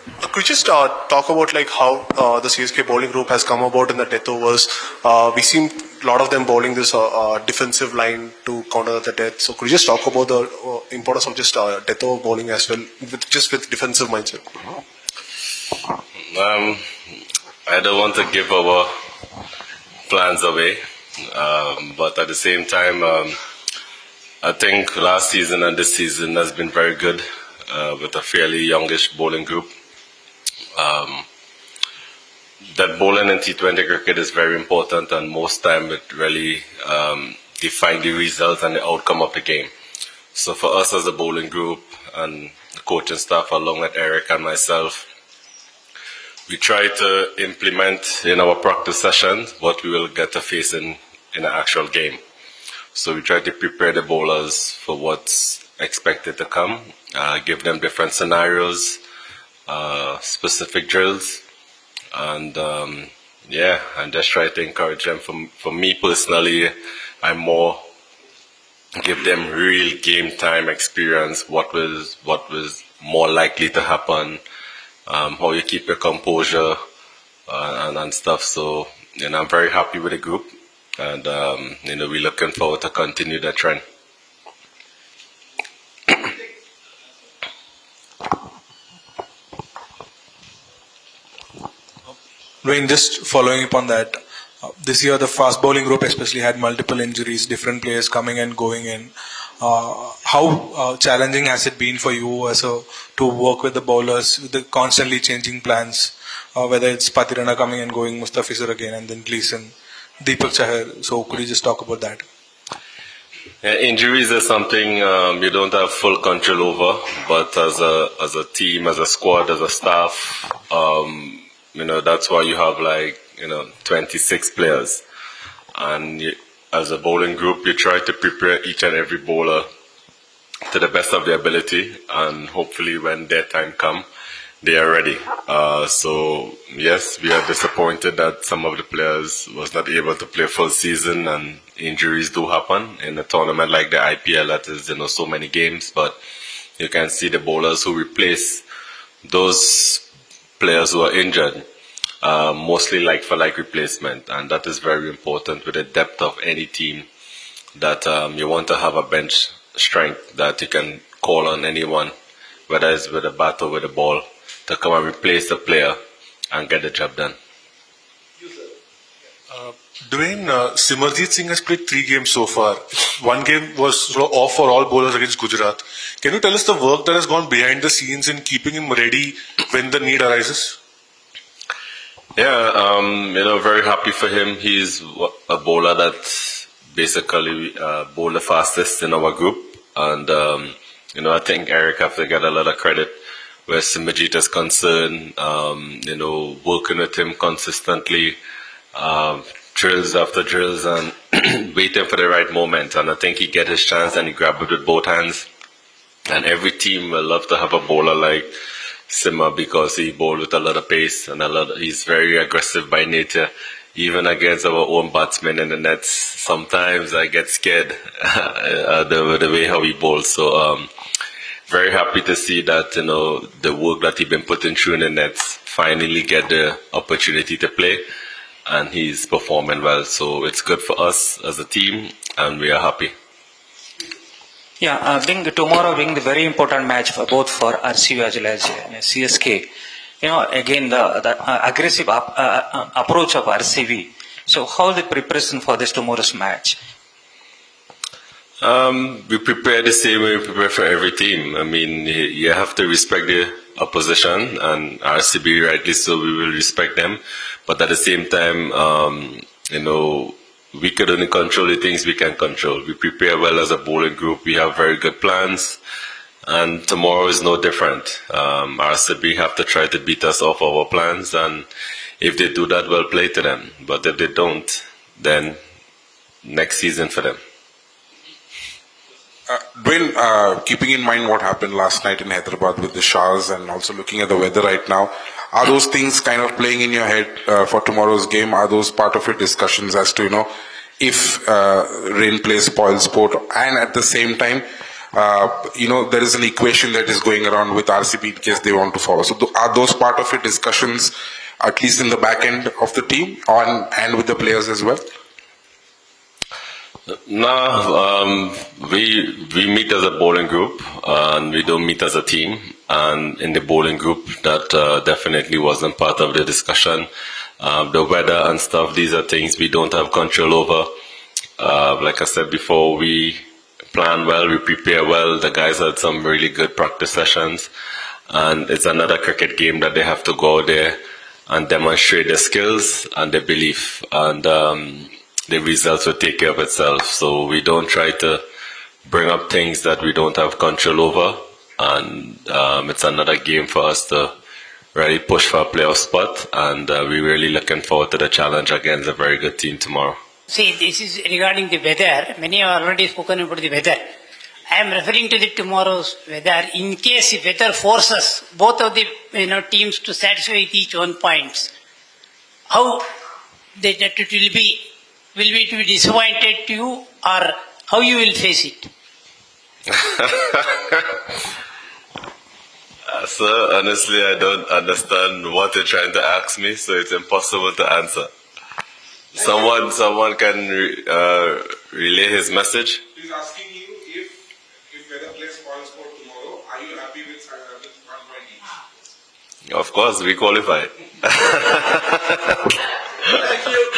Could you just talk about like how the CSK bowling group has come about in the death overs? We seen a lot of them bowling this defensive line to counter the death. So could you just talk about the importance of just death over bowling as well, with defensive mindset? Um, I don't want to give our plans away, but at the same time, I think last season and this season has been very good with a fairly youngish bowling group. Um, that bowling in T20 cricket is very important, and most time it really defines the result and the outcome of the game. So for us as a bowling group and the coaching staff, along with Eric and myself, we try to implement in our practice sessions what we will get to face in an actual game. So we try to prepare the bowlers for what's expected to come, give them different scenarios, specific drills, and and just try to encourage them. For me personally, I more give them real game time experience. What was more likely to happen, how you keep your composure, and stuff. So I'm very happy with the group, and we're looking forward to continue that trend. Dwayne, just following up on that, this year the fast bowling group especially had multiple injuries, different players coming and going in. How challenging has it been for you to work with the bowlers, with the constantly changing plans, whether it's Patirana coming and going, Mustafizur again, and then Gleason, Deepak Chahar. So could you just talk about that? Yeah, injuries are something you don't have full control over, but as a team, as a squad, as a staff, that's why you have 26 players, and as a bowling group, you try to prepare each and every bowler to the best of their ability, and hopefully when their time comes, they are ready. So yes, we are disappointed that some of the players was not able to play full season, and injuries do happen in a tournament like the IPL. That is, so many games, but you can see the bowlers who replace those players who are injured, mostly like for like replacement, and that is very important with the depth of any team. That you want to have a bench strength that you can call on anyone, whether it's with a bat or with a ball, to come and replace the player and get the job done. Dwayne, Simarjeet Singh has played 3 games so far. One game was sort of off for all bowlers against Gujarat. Can you tell us the work that has gone behind the scenes in keeping him ready when the need arises? Yeah, very happy for him. He's a bowler that basically bowled the fastest in our group, and I think Eric have to get a lot of credit where Simarjeet is concerned. Working with him consistently, drills after drills, and waiting for the right moment. And I think he get his chance and he grabbed it with both hands. And every team will love to have a bowler like Sima because he bowled with a lot of pace and he's very aggressive by nature. Even against our own batsmen in the nets, sometimes I get scared the way how he bowls. So very happy to see that the work that he's been putting through in the nets finally get the opportunity to play, and he's performing well. So it's good for us as a team, and we are happy. Yeah, I think tomorrow being the very important match for both for RCB as well as CSK. Again, the aggressive approach of RCB. So how is the preparation for this tomorrow's match? We prepare the same way we prepare for every team. I mean, you have to respect the opposition, and RCB, rightly so, we will respect them. But at the same time, we could only control the things we can control. We prepare well as a bowling group. We have very good plans. And tomorrow is no different. RCB have to try to beat us off our plans. And if they do that, we'll play to them. But if they don't, then next season for them. Dwayne, keeping in mind what happened last night in Hyderabad with the showers and also looking at the weather right now, are those things kind of playing in your head for tomorrow's game? Are those part of your discussions as to, if rain plays spoil sport? And at the same time, there is an equation that is going around with RCB in case they want to follow. So are those part of your discussions, at least in the back end of the team and with the players as well? No, we meet as a bowling group and we don't meet as a team. And in the bowling group, that definitely wasn't part of the discussion. The weather and stuff, these are things we don't have control over. Like I said before, we plan well, we prepare well. The guys had some really good practice sessions. And it's another cricket game that they have to go out there and demonstrate their skills and their belief. And the results will take care of itself. So we don't try to bring up things that we don't have control over. And it's another game for us to really push for a playoff spot. And we're really looking forward to the challenge against a very good team tomorrow. See, this is regarding the weather. Many have already spoken about the weather. I am referring to the tomorrow's weather. In case the weather forces both of the teams to satisfy with each one points, how that it will be? Will it be disappointed to you, or how you will face it? Sir, honestly, I don't understand what you're trying to ask me, so it's impossible to answer. Someone can relay his message. He's asking you if weather plays spoils for tomorrow, are you happy with 1 point each? Of course, we qualify. Thank you.